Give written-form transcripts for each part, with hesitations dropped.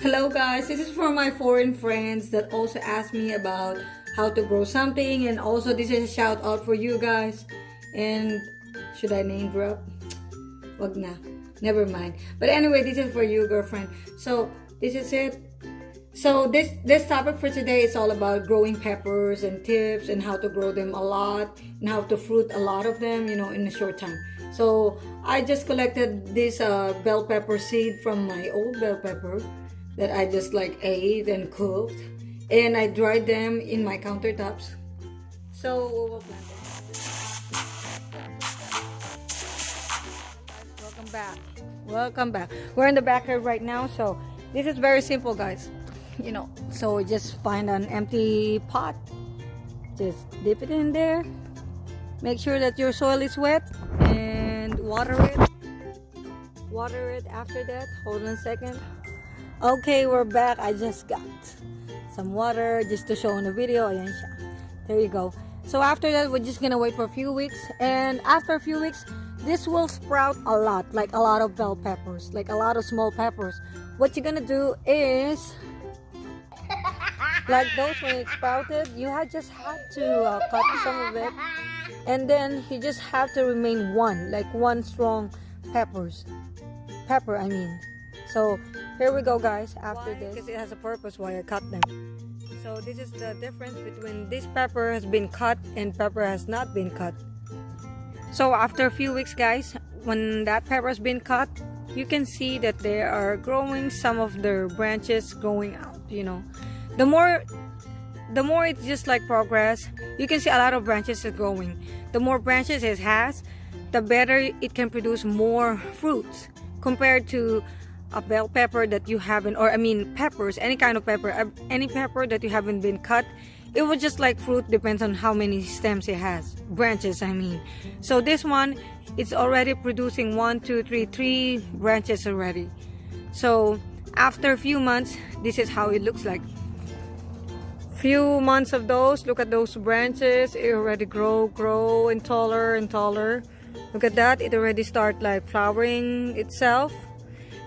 Hello guys, this is for my foreign friends that also asked me about how to grow something, and also this is a shout out for you guys. And should I name drop? Wag na. Never mind. But anyway, this is for you, girlfriend. So this is it. So this topic for today is all about growing peppers and tips and how to grow them a lot and how to fruit a lot of them, in a short time. So I just collected this bell pepper seed from my old bell pepper that I just ate and cooked, and I dried them in my countertops. So we'll plant them. Welcome back. We're in the backyard right now. So this is very simple, guys. So just find an empty pot, just dip it in there, make sure that your soil is wet, and water it after that. Hold on a second. Okay, we're back. I just got some water just to show in the video. Ayan siya. There you go. So after that, we're just gonna wait for a few weeks, and after a few weeks, this will sprout a lot, like a lot of bell peppers, like a lot of small peppers. What you're gonna do is, like those when it sprouted, you just have to cut some of it, and then you just have to remain one strong pepper. I mean. So here we go, guys. After this, because it has a purpose why I cut them. So this is the difference between this pepper has been cut and pepper has not been cut. So after a few weeks, guys, when that pepper has been cut, you can see that they are growing, some of their branches growing out. The more it just progress, you can see a lot of branches are growing. The more branches it has, the better it can produce more fruits compared to a bell pepper that you haven't, peppers, any kind of pepper, any pepper that you haven't been cut, it will just fruit, depends on how many stems it has, branches I mean. So this one, it's already producing 3 branches already. So after a few months, this is how it looks like. Few months of those, look at those branches, it already grow and taller and taller. Look at that, it already start flowering itself.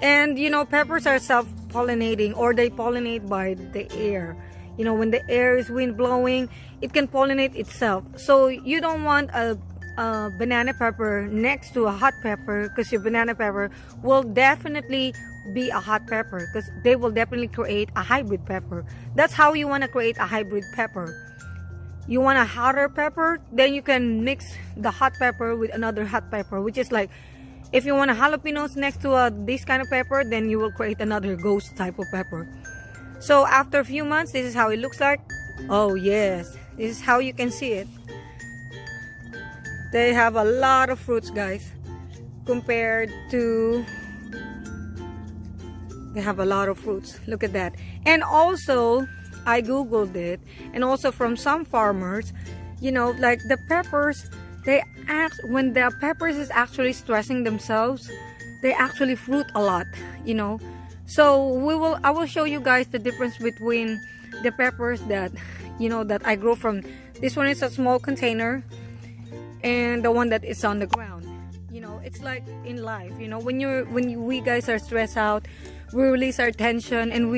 And peppers are self-pollinating, or they pollinate by the air. When the air is wind blowing, it can pollinate itself. So you don't want a banana pepper next to a hot pepper, because your banana pepper will definitely be a hot pepper, because they will definitely create a hybrid pepper. That's how you want to create a hybrid pepper. You want a hotter pepper, then you can mix the hot pepper with another hot pepper, which is if you want a jalapenos next to this kind of pepper, then you will create another ghost type of pepper. So after a few months, this is how it looks like. Oh yes, this is how you can see it. They have a lot of fruits, guys, compared to... They have a lot of fruits. Look at that. And also, I googled it, and also from some farmers, the peppers, when the peppers is actually stressing themselves, they actually fruit a lot, So I will show you guys the difference between the peppers that that I grow from. This one is a small container, and the one that is on the ground. It's like in life, when we guys are stressed out, we release our tension, and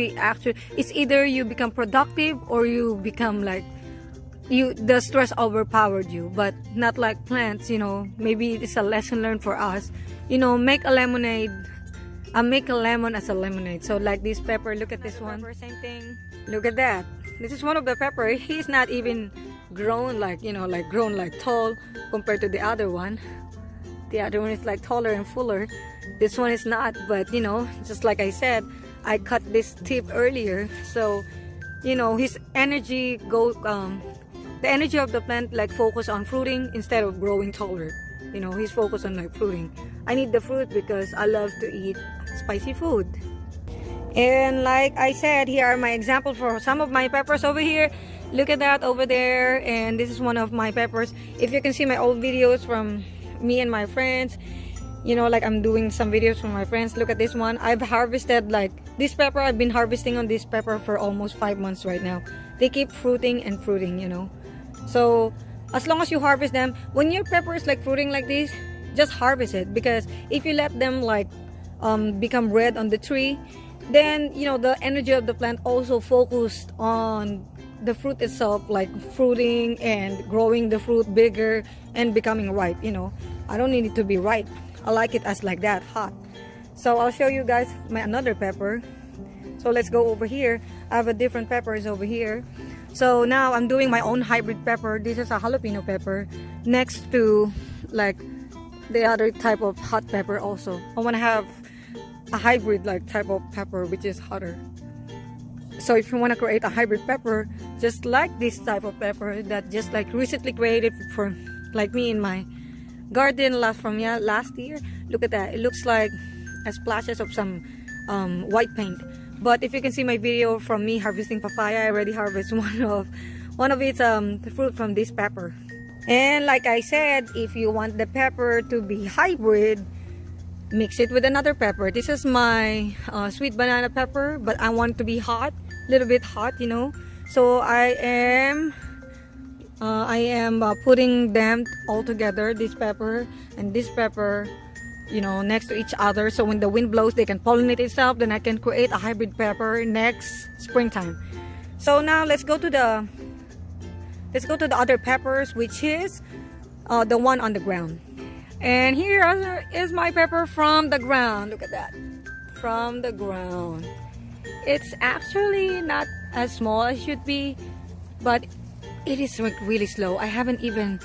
it's either you become productive or you become the stress overpowered you. But not like plants, maybe it's a lesson learned for us. Make a lemonade, make a lemon as a lemonade. So like this pepper, look at this one. Same thing. Look at that. This is one of the pepper. He's not even grown grown tall compared to the other one. The other one is taller and fuller. This one is not, but just like I said, I cut this tip earlier. So his energy goes, the energy of the plant focus on fruiting instead of growing taller. He's focused on fruiting. I need the fruit because I love to eat spicy food. And like I said, here are my examples for some of my peppers over here. Look at that over there, and this is one of my peppers. If you can see my old videos from me and my friends, I'm doing some videos from my friends. Look at this one. I've harvested this pepper. I've been harvesting on this pepper for almost 5 months right now. They keep fruiting and fruiting, So as long as you harvest them, when your pepper is fruiting like this, just harvest it, because if you let them become red on the tree, then you know the energy of the plant also focused on the fruit itself, like fruiting and growing the fruit bigger and becoming ripe. You know, I don't need it to be ripe. I like it as like that, hot. So I'll show you guys my another pepper. So let's go over here. I have a different peppers over here. So now I'm doing my own hybrid pepper. This is a jalapeno pepper next to like the other type of hot pepper also. I want to have a hybrid like type of pepper which is hotter. So if you want to create a hybrid pepper just like this type of pepper that just like recently created for like me in my garden last year, look at that. It looks like splashes of some white paint. But if you can see my video from me harvesting papaya, I already harvest one of its fruit from this pepper. And like I said, if you want the pepper to be hybrid, mix it with another pepper. This is my sweet banana pepper, but I want it to be hot, a little bit hot, you know. So I am putting them all together, this pepper and this pepper, you know, next to each other, so when the wind blows they can pollinate itself. Then I can create a hybrid pepper next springtime. So now let's go to the other peppers, which is the one on the ground. And here is my pepper from the ground. Look at that, from the ground. It's actually not as small as it should be, but it is like really slow. I haven't even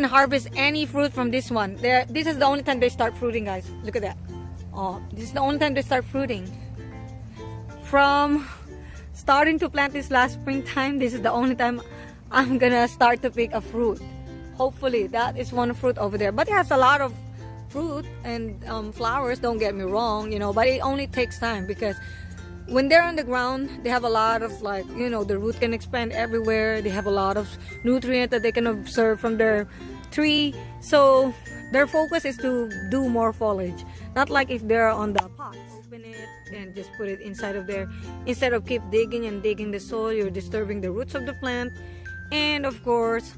harvested any fruit from this one. This is the only time they start fruiting, guys. Look at that. Oh, this is the only time they start fruiting. From starting to plant this last springtime, this is the only time I'm gonna start to pick a fruit. Hopefully that is one fruit over there, but it has a lot of fruit and flowers, don't get me wrong, you know, but it only takes time because when they're on the ground they have a lot of, like, you know, the root can expand everywhere. They have a lot of nutrient that they can absorb from their tree, so their focus is to do more foliage, not like if they're on the pot. Open it and just put it inside of there. Instead of keep digging and digging the soil, you're disturbing the roots of the plant. And of course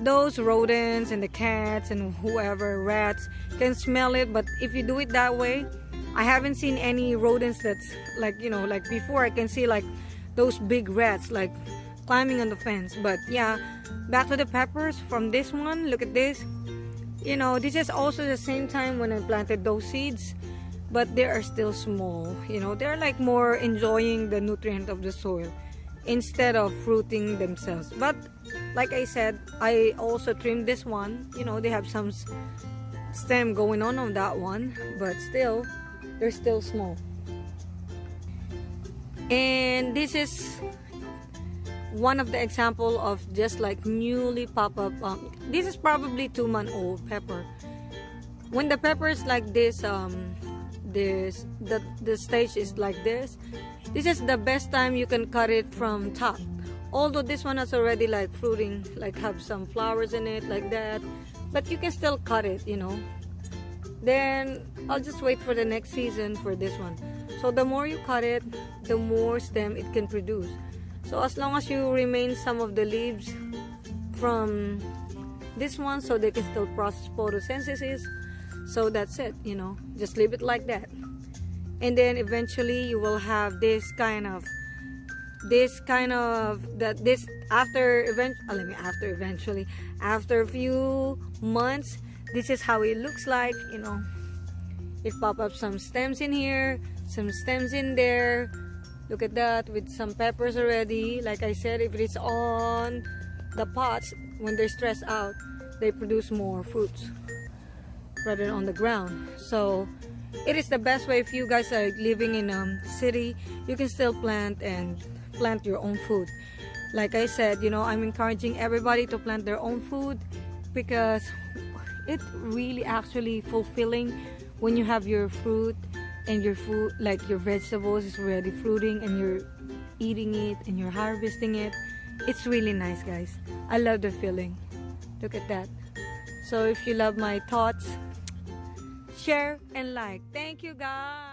those rodents and the cats and whoever, rats, can smell it. But if you do it that way, I haven't seen any rodents that's like, you know, like before I can see like those big rats like climbing on the fence. But yeah, back to the peppers from this one. Look at this. You know, this is also the same time when I planted those seeds, but they are still small. You know, they're like more enjoying the nutrient of the soil instead of fruiting themselves. But like I said, I also trimmed this one. You know, they have some stem going on that one, but still they're still small. And this is one of the example of just like newly pop up. This is probably 2-month-old pepper. When the pepper is like this, the stage is like this. This is the best time you can cut it from top. Although this one has already like fruiting, like have some flowers in it like that, but you can still cut it, you know. Then I'll just wait for the next season for this one. So the more you cut it, the more stem it can produce. So as long as you remain some of the leaves from this one, so they can still process photosynthesis. So that's it, you know, just leave it like that. And then eventually you will have after a few months, this is how it looks like, you know. It pop up some stems in here, some stems in there. Look at that, with some peppers already. Like I said, if it's on the pots, when they're stressed out, they produce more fruits rather than on the ground. So it is the best way. If you guys are living in a city, you can still plant your own food. Like I said, you know, I'm encouraging everybody to plant their own food because it really actually fulfilling when you have your fruit and your food, like your vegetables is already fruiting and you're eating it and you're harvesting it. It's really nice, guys. I love the feeling. Look at that. So if you love my thoughts, share and like. Thank you, guys.